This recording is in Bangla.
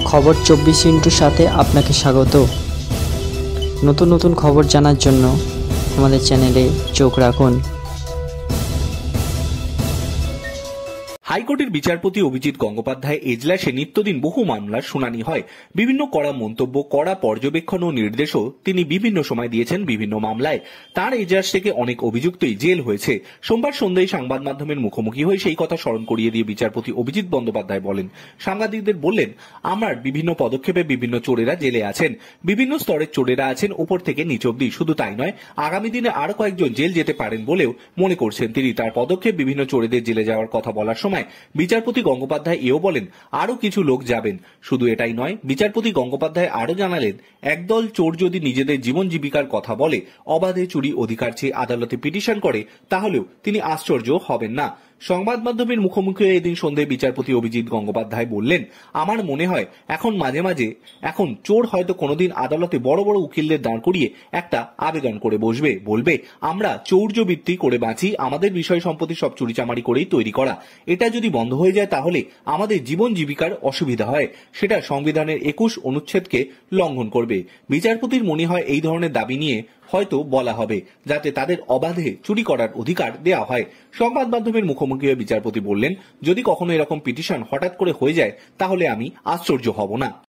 খবর 24 সাথে আপনাকে স্বাগত। নতুন নতুন খবর জানার জন্য আমাদের চ্যানেলে চোখ রাখুন। হাইকোর্টের বিচারপতি অভিজিৎ গঙ্গোপাধ্যায় এজলাসে নিত্যদিন বহু মামলার শুনানি হয়। বিভিন্ন কড়া মন্তব্য, কড়া পর্যবেক্ষণ ও নির্দেশও তিনি বিভিন্ন সময় দিয়েছেন বিভিন্ন মামলায়। তার এজলাস থেকে অনেক অভিযুক্তই জেল হয়েছে। সোমবার সন্ধ্যায় সংবাদ মাধ্যমের মুখোমুখি হয়ে সেই কথা স্মরণ করিয়ে দিয়ে বিচারপতি অভিজিৎ বন্দ্যোপাধ্যায় বলেন, সাংবাদিকদের বললেন, আমার বিভিন্ন পদক্ষেপে বিভিন্ন চোরেরা জেলে আছেন, বিভিন্ন স্তরের চোরেরা আছেন, উপর থেকে নিচ অব্দি। শুধু তাই নয়, আগামী দিনে আরো কয়েকজন জেল যেতে পারেন বলেও মনে করছেন তিনি। তার পদক্ষেপ বিভিন্ন চোরেদের জেলে যাওয়ার কথা বলার সময় বিচারপতি গঙ্গোপাধ্যায় এও বলেন, আরো কিছু লোক যাবেন। শুধু এটাই নয়, বিচারপতি গঙ্গোপাধ্যায় আরো জানালেন, একদল চোর যদি নিজেদের জীবন জীবিকার কথা বলে, অবাধে চুরি অধিকার চেয়ে আদালতে পিটিশন করে, তাহলেও তিনি আশ্চর্য হবেন না। সংবাদ মাধ্যমের মুখোমুখি হয়ে এদিন সন্ধ্যায় বিচারপতি অভিজিৎ গঙ্গোপাধ্যায় বললেন, আমার মনে হয় এখন মাঝে মাঝে এখন চোর হয়তো কোনোদিন আদালতে বড় বড় উকিলদের দাঁড় করিয়ে একটা আবেদন করে বসবে, বলবে আমরা চৌর্যবৃত্তি করে বাঁচি, আমাদের বিষয় সম্পত্তি সব চুরিচামারি করেই তৈরি করা। এটা যদি বন্ধ হয়ে যায় তাহলে আমাদের জীবন জীবিকার অসুবিধা হয়, সেটা সংবিধানের 21 অনুচ্ছেদকে লঙ্ঘন করবে। বিচারপতির মনে হয় এই ধরনের দাবি নিয়ে হয়তো বলা হবে, যাতে তাদের অবাধে চুরি করার অধিকার দেওয়া হয়। সংবাদ মাধ্যমের মুখোমুখি হয়ে বিচারপতি বললেন, যদি কখনো এরকম পিটিশন হঠাৎ করে হয়ে যায় তাহলে আমি আশ্চর্য হব না।